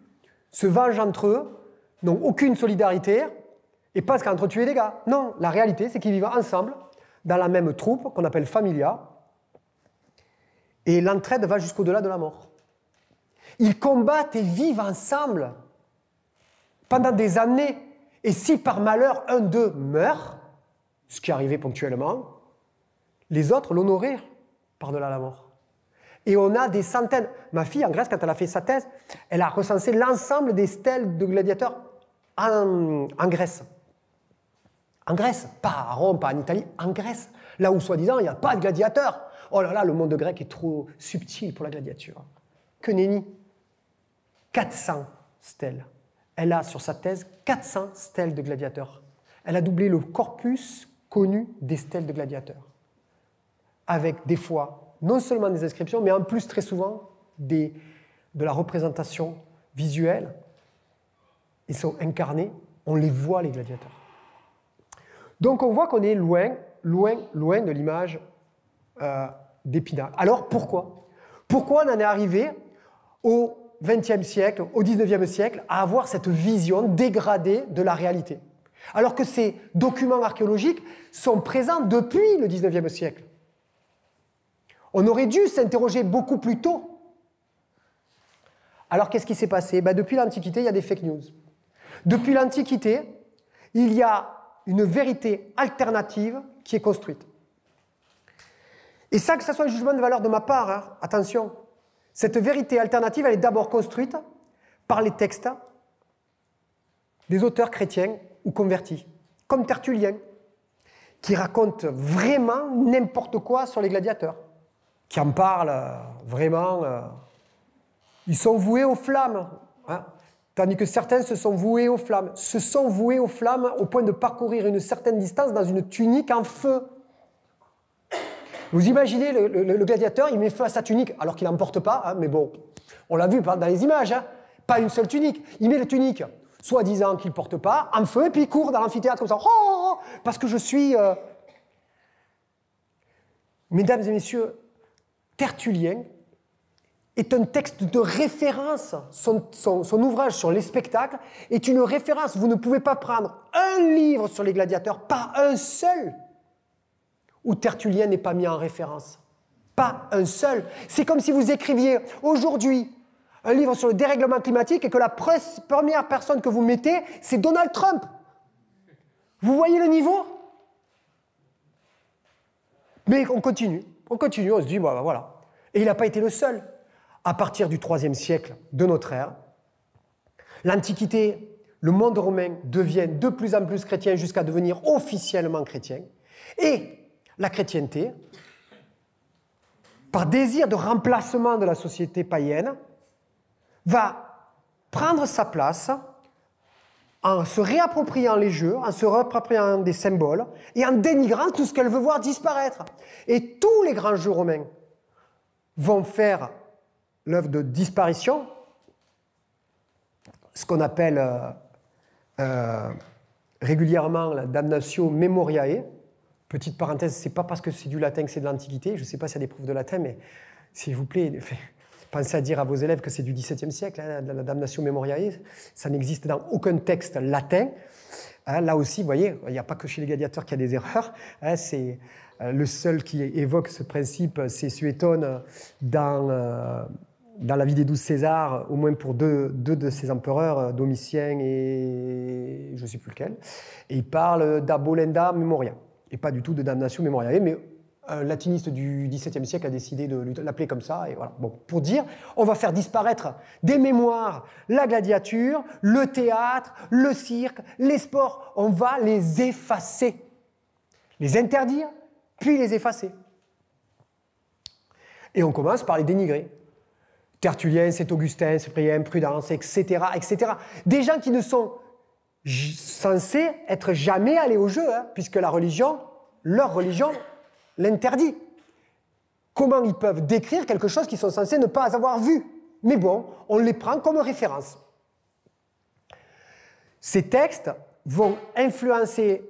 se vengent entre eux, n'ont aucune solidarité et passent qu'à entretuer des gars. Non, la réalité, c'est qu'ils vivent ensemble dans la même troupe qu'on appelle familia et l'entraide va jusqu'au-delà de la mort. Ils combattent et vivent ensemble pendant des années. Et si par malheur un d'eux meurt, ce qui arrivait ponctuellement, les autres l'honoraient par-delà la mort. Et on a des centaines. Ma fille, en Grèce, quand elle a fait sa thèse, elle a recensé l'ensemble des stèles de gladiateurs en Grèce. En Grèce, pas à Rome, pas en Italie, en Grèce. Là où, soi-disant, il n'y a pas de gladiateurs. Oh là là, le monde grec est trop subtil pour la gladiature. Que nenni. 400 stèles. Elle a sur sa thèse 400 stèles de gladiateurs. Elle a doublé le corpus connu des stèles de gladiateurs. Avec des fois, non seulement des inscriptions, mais en plus très souvent de la représentation visuelle. Ils sont incarnés, on les voit les gladiateurs. Donc on voit qu'on est loin, loin, loin de l'image d'Épinal. Alors pourquoi ? Pourquoi on en est arrivé au XXe siècle, au XIXe siècle, à avoir cette vision dégradée de la réalité ? Alors que ces documents archéologiques sont présents depuis le XIXe siècle. On aurait dû s'interroger beaucoup plus tôt. Alors qu'est-ce qui s'est passé ? Depuis l'Antiquité, il y a des fake news. Depuis l'Antiquité, il y a une vérité alternative qui est construite. Et ça, que ce soit un jugement de valeur de ma part, hein, attention, cette vérité alternative, elle est d'abord construite par les textes des auteurs chrétiens ou convertis, comme Tertullien, qui raconte vraiment n'importe quoi sur les gladiateurs, qui en parlent vraiment... ils sont voués aux flammes, hein, tandis que certains se sont voués aux flammes. Se sont voués aux flammes au point de parcourir une certaine distance dans une tunique en feu. Vous imaginez le gladiateur, il met feu à sa tunique, alors qu'il n'en porte pas, hein, mais bon, on l'a vu dans les images, hein, pas une seule tunique. Il met la tunique, soi-disant qu'il ne porte pas, en feu, et puis il court dans l'amphithéâtre comme ça, oh, parce que je suis... Mesdames et messieurs, Tertullien est un texte de référence. Son ouvrage sur les spectacles est une référence. Vous ne pouvez pas prendre un livre sur les gladiateurs, pas un seul, où Tertullien n'est pas mis en référence. Pas un seul. C'est comme si vous écriviez aujourd'hui un livre sur le dérèglement climatique et que la première personne que vous mettez, c'est Donald Trump. Vous voyez le niveau ? Mais on continue, on se dit, bah, voilà. Et il n'a pas été le seul. À partir du IIIe siècle de notre ère, l'Antiquité, le monde romain devient de plus en plus chrétien jusqu'à devenir officiellement chrétien. Et la chrétienté, par désir de remplacement de la société païenne, va prendre sa place en se réappropriant les jeux, en se réappropriant des symboles et en dénigrant tout ce qu'elle veut voir disparaître. Et tous les grands jeux romains vont faire l'œuvre de disparition, ce qu'on appelle régulièrement la damnatio memoriae. Petite parenthèse, c'est pas parce que c'est du latin que c'est de l'Antiquité, je ne sais pas s'il y a des profs de latin, mais s'il vous plaît, pensez à dire à vos élèves que c'est du XVIIe siècle, hein, la damnatio memoriae, ça n'existe dans aucun texte latin. Hein, là aussi, vous voyez, il n'y a pas que chez les gladiateurs qu'il y a des erreurs, hein, c'est... le seul qui évoque ce principe, c'est Suétone dans la vie des 12 Césars, au moins pour deux de ses empereurs, Domitien et je ne sais plus lequel. Et il parle d'abolenda memoria, et pas du tout de damnatio memoriae, mais un latiniste du XVIIe siècle a décidé de l'appeler comme ça. Et voilà. Bon, pour dire, on va faire disparaître des mémoires la gladiature, le théâtre, le cirque, les sports. On va les effacer, les interdire, puis les effacer. Et on commence par les dénigrer. Tertullien, c'est Augustin, Cyprien, Prudence, etc., etc. Des gens qui ne sont censés être jamais allés au jeu, hein, puisque leur religion l'interdit. Comment ils peuvent décrire quelque chose qu'ils sont censés ne pas avoir vu? Mais bon, on les prend comme référence. Ces textes vont influencer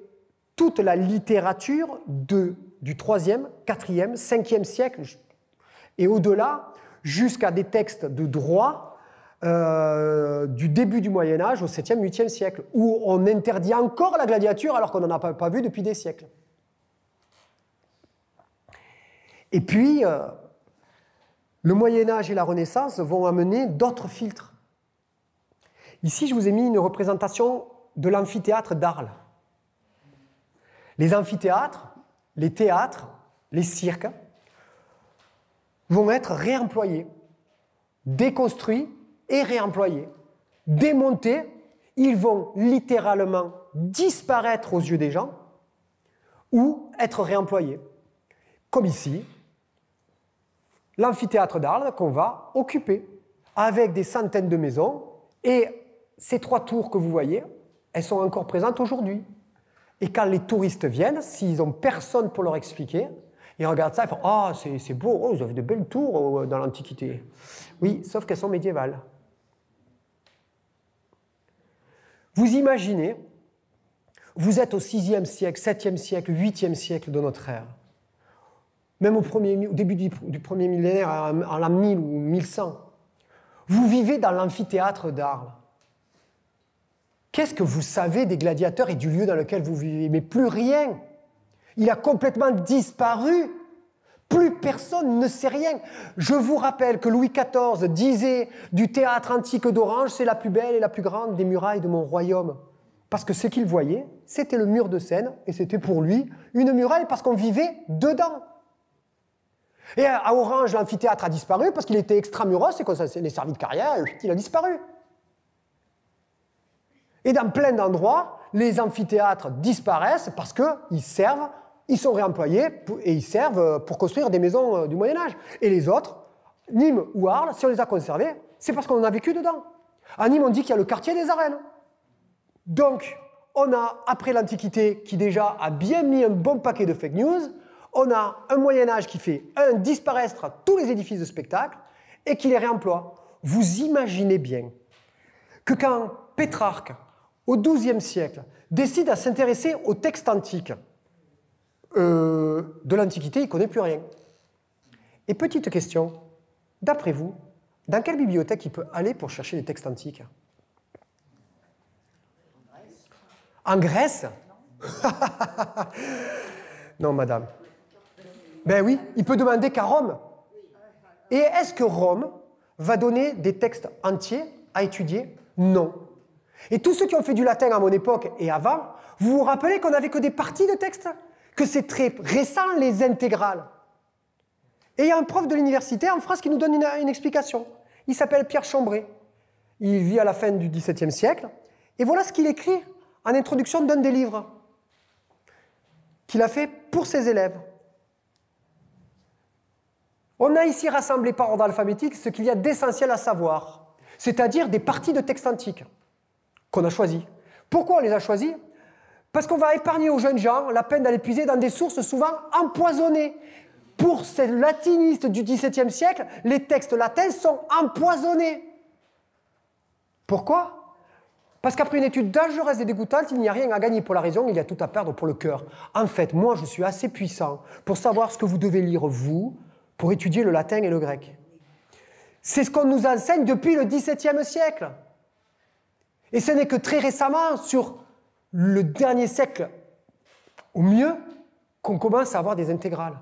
toute la littérature du 3e, 4e, 5e siècle et au-delà, jusqu'à des textes de droit du début du Moyen-Âge au 7e, 8e siècle, où on interdit encore la gladiature alors qu'on n'en a pas vu depuis des siècles. Et puis, le Moyen-Âge et la Renaissance vont amener d'autres filtres. Ici, je vous ai mis une représentation de l'amphithéâtre d'Arles. Les amphithéâtres, les théâtres, les cirques vont être réemployés, déconstruits et réemployés. Démontés, ils vont littéralement disparaître aux yeux des gens ou être réemployés. Comme ici, l'amphithéâtre d'Arles qu'on va occuper avec des centaines de maisons et ces 3 tours que vous voyez, elles sont encore présentes aujourd'hui. Et quand les touristes viennent, s'ils n'ont personne pour leur expliquer, ils regardent ça et font « Ah, c'est beau, oh, vous avez de belles tours dans l'Antiquité. » Oui, sauf qu'elles sont médiévales. Vous imaginez, vous êtes au 6e siècle, 7e siècle, 8e siècle de notre ère. Même au début du premier millénaire, en l'an 1000 ou 1100. Vous vivez dans l'amphithéâtre d'Arles. Qu'est-ce que vous savez des gladiateurs et du lieu dans lequel vous vivez? Mais plus rien. Il a complètement disparu. Plus personne ne sait rien. Je vous rappelle que Louis XIV disait du théâtre antique d'Orange, c'est la plus belle et la plus grande des murailles de mon royaume. Parce que ce qu'il voyait, c'était le mur de Seine, et c'était pour lui une muraille parce qu'on vivait dedans. Et à Orange, l'amphithéâtre a disparu parce qu'il était extramuros et qu'on s'est servi de carrière, il a disparu. Et dans plein d'endroits, les amphithéâtres disparaissent parce qu'ils servent, ils sont réemployés et ils servent pour construire des maisons du Moyen-Âge. Et les autres, Nîmes ou Arles, si on les a conservés, c'est parce qu'on en a vécu dedans. À Nîmes, on dit qu'il y a le quartier des arènes. Donc, on a, après l'Antiquité, qui déjà a bien mis un bon paquet de fake news, on a un Moyen-Âge qui fait, disparaître tous les édifices de spectacle et qui les réemploie. Vous imaginez bien que quand Pétrarque, au XIIe siècle, décide à s'intéresser aux textes antiques de l'Antiquité, il ne connaît plus rien. Et petite question, d'après vous, dans quelle bibliothèque il peut aller pour chercher les textes antiques? En Grèce? Non, madame. Ben oui, il peut demander qu'à Rome. Et est-ce que Rome va donner des textes entiers à étudier? Non. Et tous ceux qui ont fait du latin à mon époque et avant, vous vous rappelez qu'on n'avait que des parties de textes? Que c'est très récent, les intégrales. Et il y a un prof de l'université en France qui nous donne une explication. Il s'appelle Pierre Chambray. Il vit à la fin du XVIIe siècle. Et voilà ce qu'il écrit en introduction d'un des livres qu'il a fait pour ses élèves. On a ici rassemblé par ordre alphabétique ce qu'il y a d'essentiel à savoir, c'est-à-dire des parties de textes antiques qu'on a choisies. Pourquoi on les a choisies? Parce qu'on va épargner aux jeunes gens la peine d'aller puiser dans des sources souvent empoisonnées. Pour ces latinistes du XVIIe siècle, les textes latins sont empoisonnés. Pourquoi? Parce qu'après une étude dangereuse et dégoûtante, il n'y a rien à gagner pour la raison, il y a tout à perdre pour le cœur. En fait, moi, je suis assez puissant pour savoir ce que vous devez lire, vous, pour étudier le latin et le grec. C'est ce qu'on nous enseigne depuis le XVIIe siècle. Et ce n'est que très récemment, sur le dernier siècle, au mieux, qu'on commence à avoir des intégrales.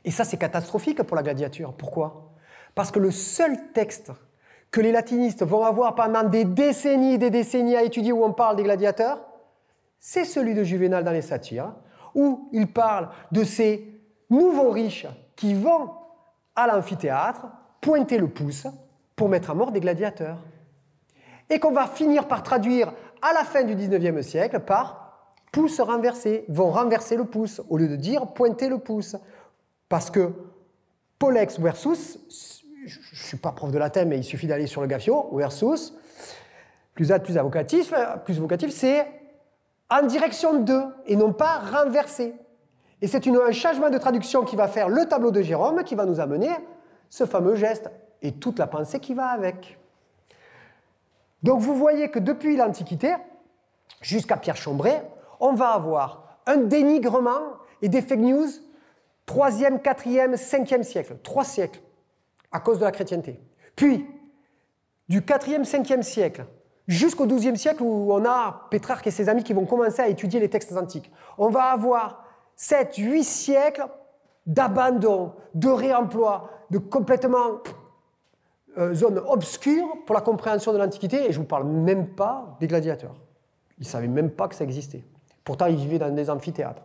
Et ça, c'est catastrophique pour la gladiature. Pourquoi? Parce que le seul texte que les latinistes vont avoir pendant des décennies et des décennies à étudier où on parle des gladiateurs, c'est celui de Juvénal dans les Satires, où il parle de ces nouveaux riches qui vont à l'amphithéâtre pointer le pouce pour mettre à mort des gladiateurs. Et qu'on va finir par traduire à la fin du XIXe siècle par pouce renversé. Ils vont renverser le pouce au lieu de dire pointer le pouce. Parce que Polex versus je ne suis pas prof de latin, mais il suffit d'aller sur le Gaffio, ou versus, plus ad, plus vocatif, c'est en direction de, et non pas renversé. Et c'est un changement de traduction qui va faire le tableau de Jérôme, qui va nous amener ce fameux geste, et toute la pensée qui va avec. Donc vous voyez que depuis l'Antiquité, jusqu'à Pierre Chombré, on va avoir un dénigrement et des fake news 3e, 4e, 5e siècle, 3 siècles, à cause de la chrétienté. Puis, du 4e, 5e siècle, jusqu'au 12e siècle où on a Pétrarque et ses amis qui vont commencer à étudier les textes antiques, on va avoir 7, 8 siècles d'abandon, de réemploi, de complètement zone obscure pour la compréhension de l'Antiquité, et je ne vous parle même pas des gladiateurs. Ils ne savaient même pas que ça existait. Pourtant, ils vivaient dans des amphithéâtres.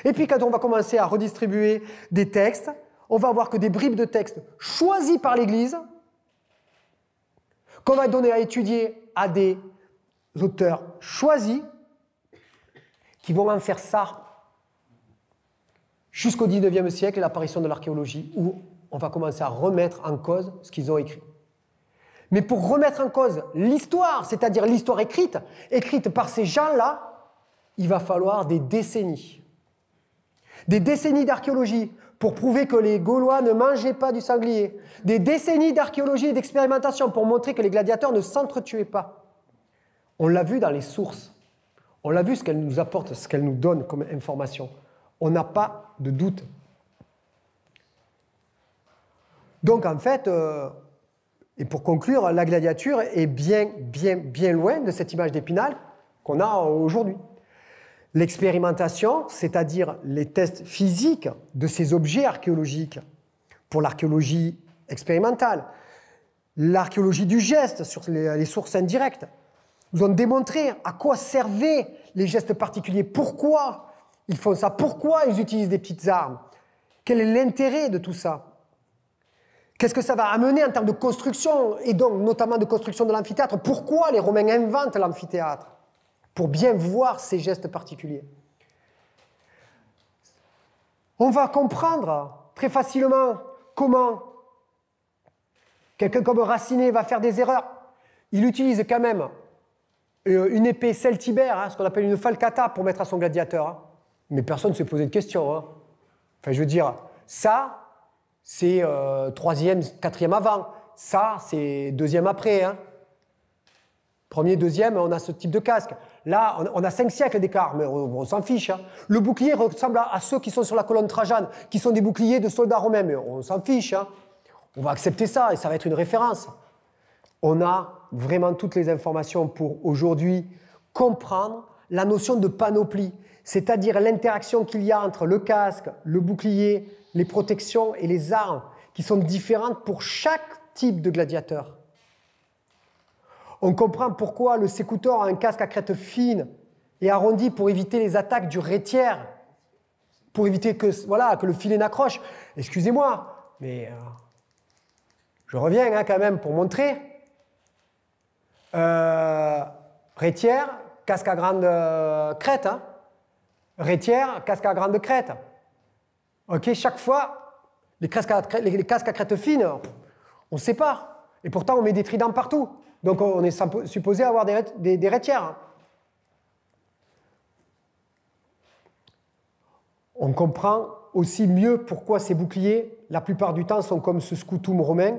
Et puis, quand on va commencer à redistribuer des textes, on va voir que des bribes de textes choisis par l'Église, qu'on va donner à étudier à des auteurs choisis, qui vont en faire ça jusqu'au XIXe siècle et l'apparition de l'archéologie, où on va commencer à remettre en cause ce qu'ils ont écrit. Mais pour remettre en cause l'histoire, c'est-à-dire l'histoire écrite par ces gens-là, il va falloir des décennies. Des décennies d'archéologie pour prouver que les Gaulois ne mangeaient pas du sanglier. Des décennies d'archéologie et d'expérimentation pour montrer que les gladiateurs ne s'entretuaient pas. On l'a vu dans les sources. On l'a vu ce qu'elles nous apportent, ce qu'elles nous donnent comme information. On n'a pas de doute. Donc en fait, et pour conclure, la gladiature est bien loin de cette image d'Épinal qu'on a aujourd'hui. L'expérimentation, c'est-à-dire les tests physiques de ces objets archéologiques pour l'archéologie expérimentale, l'archéologie du geste sur les sources indirectes, nous ont démontré à quoi servaient les gestes particuliers, pourquoi ils font ça, pourquoi ils utilisent des petites armes, quel est l'intérêt de tout ça. Qu'est-ce que ça va amener en termes de construction, et donc notamment de construction de l'amphithéâtre? Pourquoi les Romains inventent l'amphithéâtre? Pour bien voir ces gestes particuliers. On va comprendre très facilement comment quelqu'un comme Racinet va faire des erreurs. Il utilise quand même une épée celtibère, ce qu'on appelle une falcata, pour mettre à son gladiateur. Mais personne ne s'est posé de questions. Enfin, je veux dire, ça, c'est 3e, 4e avant. Ça, c'est 2e après. Premier, 2e, on a ce type de casque. Là, on a 5 siècles d'écart, mais on s'en fiche. Le bouclier ressemble à ceux qui sont sur la colonne Trajane, qui sont des boucliers de soldats romains, mais on s'en fiche. On va accepter ça, et ça va être une référence. On a vraiment toutes les informations pour aujourd'hui comprendre la notion de panoplie, c'est-à-dire l'interaction qu'il y a entre le casque, le bouclier, les protections et les armes, qui sont différentes pour chaque type de gladiateur. On comprend pourquoi le sécouteur a un casque à crête fine et arrondi pour éviter les attaques du rétiaire, pour éviter que le filet n'accroche. Excusez-moi, mais je reviens quand même pour montrer. Rétiaire, casque à grande crête. Rétiaire, casque à grande crête. Ok, chaque fois, les casques à crête fine, on sépare. Et pourtant, on met des tridents partout. Donc on est supposé avoir des rétiaires. On comprend aussi mieux pourquoi ces boucliers, la plupart du temps, sont comme ce scutum romain,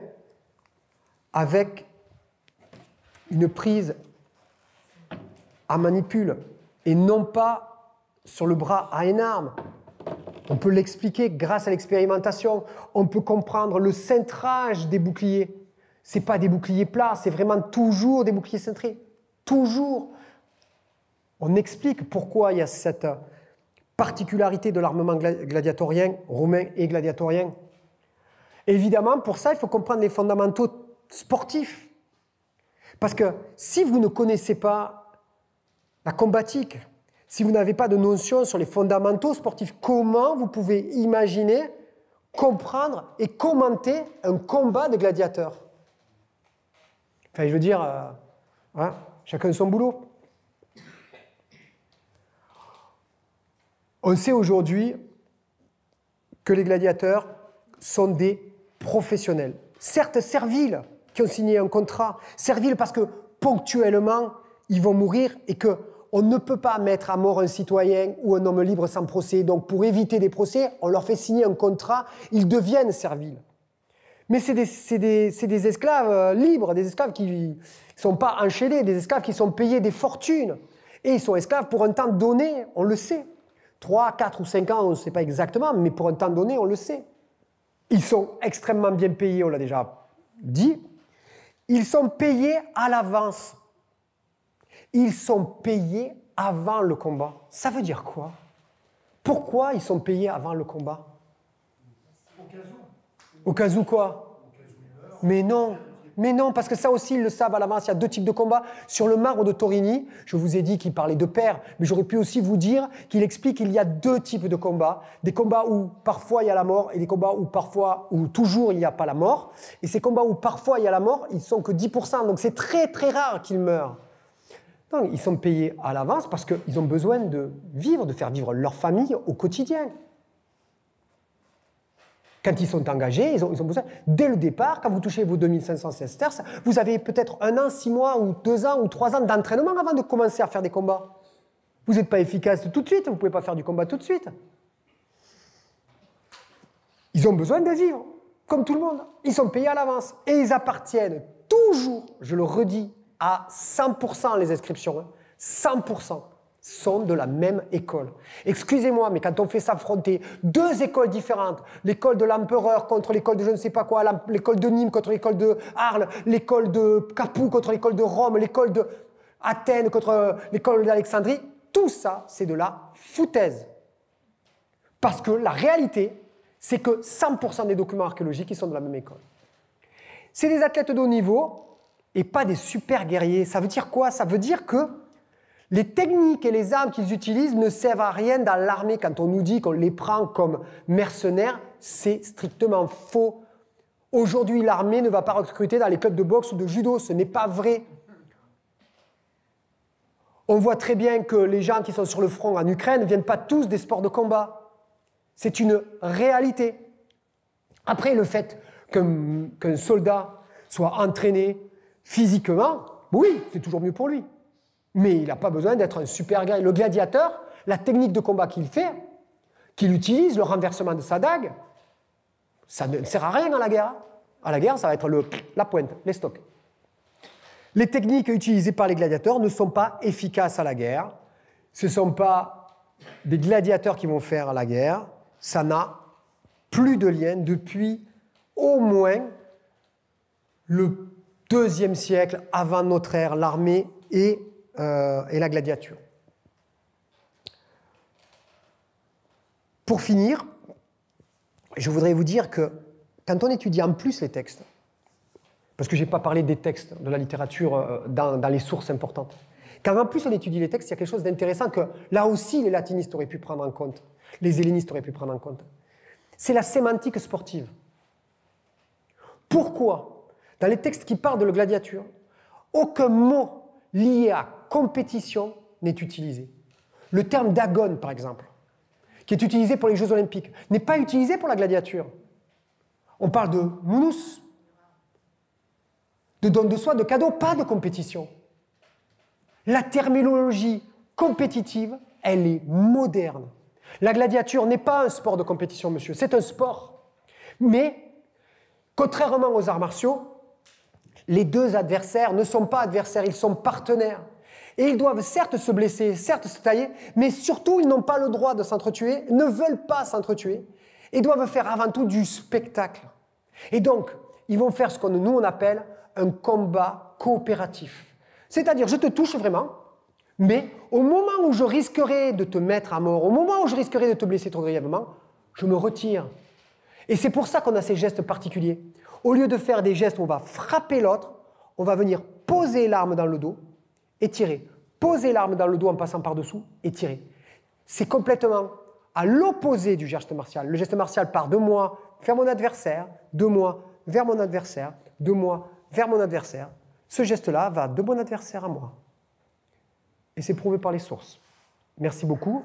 avec une prise à manipule, et non pas sur le bras à une arme. On peut l'expliquer grâce à l'expérimentation. On peut comprendre le cintrage des boucliers. Ce n'est pas des boucliers plats, c'est vraiment toujours des boucliers cintrés. Toujours. On explique pourquoi il y a cette particularité de l'armement gladiatorien, romain et gladiatorien. Évidemment, pour ça, il faut comprendre les fondamentaux sportifs. Parce que si vous ne connaissez pas la combatique, si vous n'avez pas de notion sur les fondamentaux sportifs, comment vous pouvez imaginer, comprendre et commenter un combat de gladiateurs? Enfin, je veux dire, chacun son boulot. On sait aujourd'hui que les gladiateurs sont des professionnels. certes serviles, qui ont signé un contrat, serviles parce que ponctuellement, ils vont mourir et qu'on ne peut pas mettre à mort un citoyen ou un homme libre sans procès. Donc pour éviter des procès, on leur fait signer un contrat, ils deviennent serviles. Mais c'est des esclaves libres, des esclaves qui ne sont pas enchaînés, des esclaves qui sont payés des fortunes. Et ils sont esclaves pour un temps donné, on le sait. 3, 4 ou 5 ans, on ne sait pas exactement, mais pour un temps donné, on le sait. Ils sont extrêmement bien payés, on l'a déjà dit. Ils sont payés à l'avance. Ils sont payés avant le combat. Ça veut dire quoi? Pourquoi ils sont payés avant le combat? Au cas où quoi? Mais non, parce que ça aussi, ils le savent à l'avance. Il y a deux types de combats. Sur le marbre de Torini, je vous ai dit qu'il parlait de père, mais j'aurais pu aussi vous dire qu'il explique qu'il y a deux types de combats. Des combats où parfois il y a la mort et des combats où toujours il n'y a pas la mort. Et ces combats où parfois il y a la mort, ils ne sont que 10%. Donc c'est très très rare qu'ils meurent. Donc ils sont payés à l'avance parce qu'ils ont besoin de vivre, de faire vivre leur famille au quotidien. Quand ils sont engagés, ils ont besoin. Dès le départ, quand vous touchez vos 2500 sesterces, vous avez peut-être 1 an, 6 mois, ou 2 ans, ou 3 ans d'entraînement avant de commencer à faire des combats. Vous n'êtes pas efficace tout de suite, vous ne pouvez pas faire du combat tout de suite. Ils ont besoin de vivre, comme tout le monde. Ils sont payés à l'avance. Et ils appartiennent toujours, je le redis, à 100% les inscriptions. 100%. Sont de la même école. Excusez-moi, mais quand on fait s'affronter deux écoles différentes, l'école de l'empereur contre l'école de je ne sais pas quoi, l'école de Nîmes contre l'école de Arles, l'école de Capoue contre l'école de Rome, l'école de Athènes contre l'école d'Alexandrie, tout ça, c'est de la foutaise. Parce que la réalité, c'est que 100% des documents archéologiques, ils sont de la même école. C'est des athlètes de haut niveau et pas des super guerriers. Ça veut dire quoi? Ça veut dire que les techniques et les armes qu'ils utilisent ne servent à rien dans l'armée. Quand on nous dit qu'on les prend comme mercenaires, c'est strictement faux. Aujourd'hui, l'armée ne va pas recruter dans les clubs de boxe ou de judo. Ce n'est pas vrai. On voit très bien que les gens qui sont sur le front en Ukraine ne viennent pas tous des sports de combat. C'est une réalité. Après, le fait qu'un soldat soit entraîné physiquement, oui, c'est toujours mieux pour lui. Mais il n'a pas besoin d'être un super guerrier. Le gladiateur, la technique de combat qu'il fait, qu'il utilise, le renversement de sa dague, ça ne sert à rien à la guerre. À la guerre, ça va être la pointe, les stocks. Les techniques utilisées par les gladiateurs ne sont pas efficaces à la guerre. Ce ne sont pas des gladiateurs qui vont faire la guerre. Ça n'a plus de lien depuis au moins le 2e siècle avant notre ère, l'armée et la gladiature. Pour finir, je voudrais vous dire que quand on étudie en plus les textes, parce que je n'ai pas parlé des textes de la littérature dans les sources importantes, quand en plus on étudie les textes, il y a quelque chose d'intéressant que là aussi les latinistes auraient pu prendre en compte, les hellénistes auraient pu prendre en compte. C'est la sémantique sportive. Pourquoi, dans les textes qui parlent de la gladiature, aucun mot lié à compétition n'est utilisé. Le terme d'agone, par exemple, qui est utilisé pour les Jeux Olympiques, n'est pas utilisé pour la gladiature. On parle de mounous, de don de soi, de cadeau, pas de compétition. La terminologie compétitive, elle est moderne. La gladiature n'est pas un sport de compétition, monsieur, c'est un sport. Mais, contrairement aux arts martiaux, les deux adversaires ne sont pas adversaires, ils sont partenaires. Et ils doivent certes se blesser, certes se tailler, mais surtout ils n'ont pas le droit de s'entretuer, ne veulent pas s'entretuer, et doivent faire avant tout du spectacle. Et donc, ils vont faire ce que nous on appelle un combat coopératif. C'est-à-dire, je te touche vraiment, mais au moment où je risquerais de te mettre à mort, au moment où je risquerais de te blesser trop grièvement, je me retire. Et c'est pour ça qu'on a ces gestes particuliers. Au lieu de faire des gestes où on va frapper l'autre, on va venir poser l'arme dans le dos et tirer. Poser l'arme dans le dos en passant par-dessous et tirer. C'est complètement à l'opposé du geste martial. Le geste martial part de moi vers mon adversaire, de moi vers mon adversaire, de moi vers mon adversaire. Ce geste-là va de mon adversaire à moi. Et c'est prouvé par les sources. Merci beaucoup.